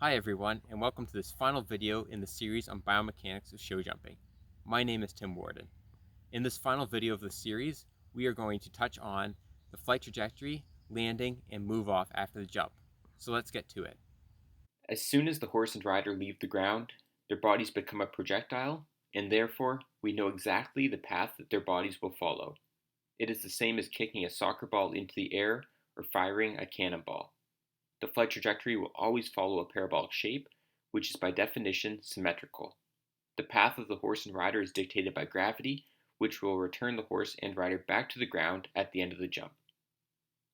Hi everyone, and welcome to this final video in the series on biomechanics of show jumping. My name is Tim Warden. In this final video of the series, we are going to touch on the flight trajectory, landing, and move off after the jump. So let's get to it. As soon as the horse and rider leave the ground, their bodies become a projectile, and therefore we know exactly the path that their bodies will follow. It is the same as kicking a soccer ball into the air or firing a cannonball. The flight trajectory will always follow a parabolic shape, which is by definition symmetrical. The path of the horse and rider is dictated by gravity, which will return the horse and rider back to the ground at the end of the jump.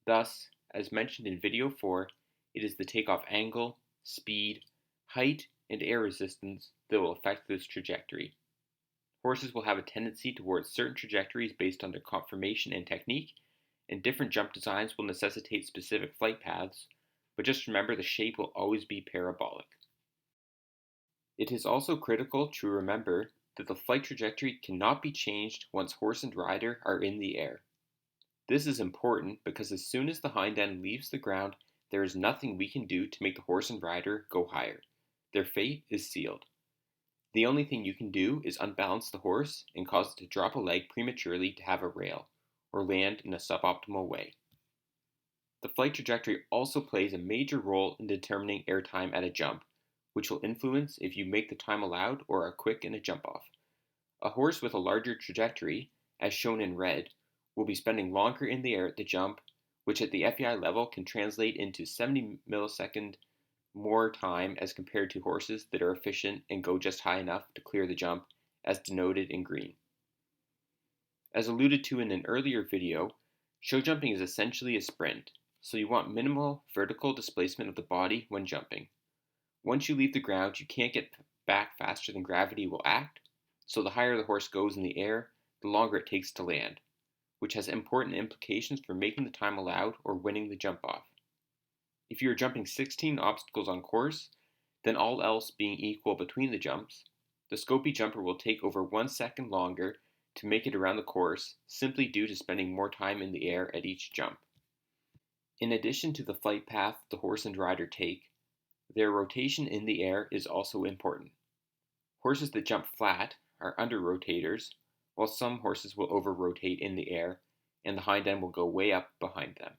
Thus, as mentioned in video 4, it is the takeoff angle, speed, height, and air resistance that will affect this trajectory. Horses will have a tendency towards certain trajectories based on their conformation and technique, and different jump designs will necessitate specific flight paths, but just remember the shape will always be parabolic. It is also critical to remember that the flight trajectory cannot be changed once horse and rider are in the air. This is important because as soon as the hind end leaves the ground, there is nothing we can do to make the horse and rider go higher. Their fate is sealed. The only thing you can do is unbalance the horse and cause it to drop a leg prematurely to have a rail, or land in a suboptimal way. The flight trajectory also plays a major role in determining airtime at a jump, which will influence if you make the time allowed or are quick in a jump off. A horse with a larger trajectory, as shown in red, will be spending longer in the air at the jump, which at the FEI level can translate into 70 millisecond more time as compared to horses that are efficient and go just high enough to clear the jump, as denoted in green. As alluded to in an earlier video, show jumping is essentially a sprint, so you want minimal vertical displacement of the body when jumping. Once you leave the ground, you can't get back faster than gravity will act, so the higher the horse goes in the air, the longer it takes to land, which has important implications for making the time allowed or winning the jump off. If you are jumping 16 obstacles on course, then all else being equal between the jumps, the Scopy jumper will take over 1 second longer to make it around the course simply due to spending more time in the air at each jump. In addition to the flight path the horse and rider take, their rotation in the air is also important. Horses that jump flat are under rotators, while some horses will over rotate in the air and the hind end will go way up behind them.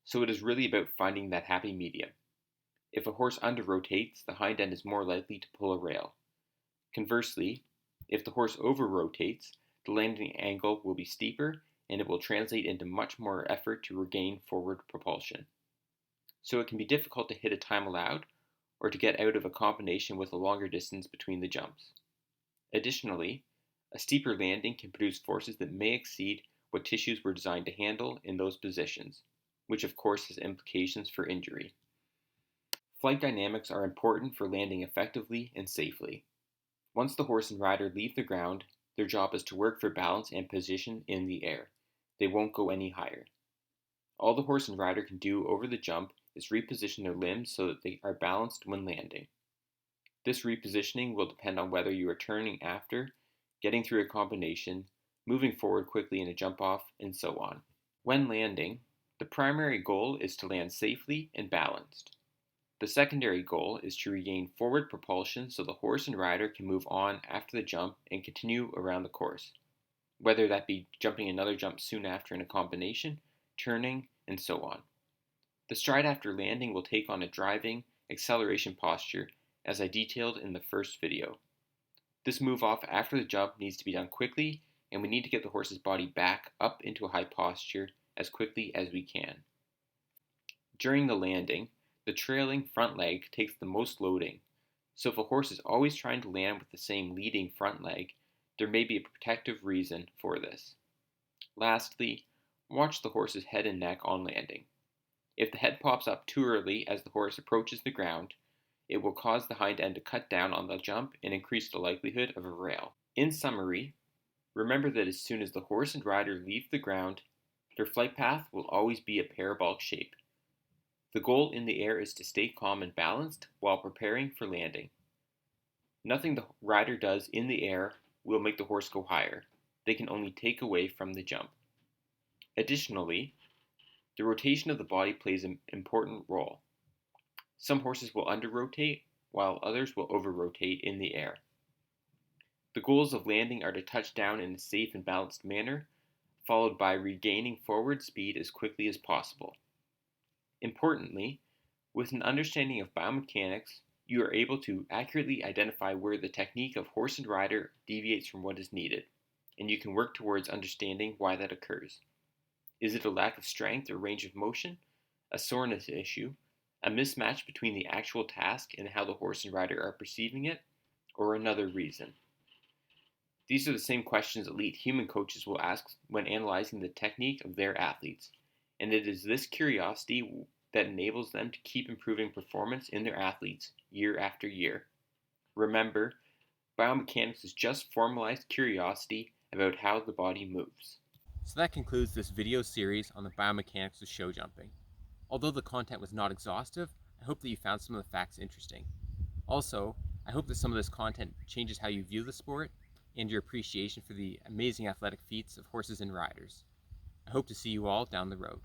So it is really about finding that happy medium. If a horse under rotates, the hind end is more likely to pull a rail. Conversely, if the horse over rotates, the landing angle will be steeper and it will translate into much more effort to regain forward propulsion. So it can be difficult to hit a time allowed or to get out of a combination with a longer distance between the jumps. Additionally, a steeper landing can produce forces that may exceed what tissues were designed to handle in those positions, which of course has implications for injury. Flight dynamics are important for landing effectively and safely. Once the horse and rider leave the ground, their job is to work for balance and position in the air. They won't go any higher. All the horse and rider can do over the jump is reposition their limbs so that they are balanced when landing. This repositioning will depend on whether you are turning after, getting through a combination, moving forward quickly in a jump off, and so on. When landing, the primary goal is to land safely and balanced. The secondary goal is to regain forward propulsion so the horse and rider can move on after the jump and continue around the course, whether that be jumping another jump soon after in a combination, turning, and so on. The stride after landing will take on a driving, acceleration posture as I detailed in the first video. This move off after the jump needs to be done quickly, and we need to get the horse's body back up into a high posture as quickly as we can. During the landing, the trailing front leg takes the most loading, so if a horse is always trying to land with the same leading front leg, there may be a protective reason for this. Lastly, watch the horse's head and neck on landing. If the head pops up too early as the horse approaches the ground, it will cause the hind end to cut down on the jump and increase the likelihood of a rail. In summary, remember that as soon as the horse and rider leave the ground, their flight path will always be a parabolic shape. The goal in the air is to stay calm and balanced while preparing for landing. Nothing the rider does in the air will make the horse go higher. They can only take away from the jump. Additionally, the rotation of the body plays an important role. Some horses will under-rotate, while others will over-rotate in the air. The goals of landing are to touch down in a safe and balanced manner, followed by regaining forward speed as quickly as possible. Importantly, with an understanding of biomechanics, you are able to accurately identify where the technique of horse and rider deviates from what is needed, and you can work towards understanding why that occurs. Is it a lack of strength or range of motion, a soreness issue, a mismatch between the actual task and how the horse and rider are perceiving it, or another reason? These are the same questions elite human coaches will ask when analyzing the technique of their athletes, and it is this curiosity that enables them to keep improving performance in their athletes year after year. Remember, biomechanics is just formalized curiosity about how the body moves. So that concludes this video series on the biomechanics of show jumping. Although the content was not exhaustive, I hope that you found some of the facts interesting. Also, I hope that some of this content changes how you view the sport and your appreciation for the amazing athletic feats of horses and riders. I hope to see you all down the road.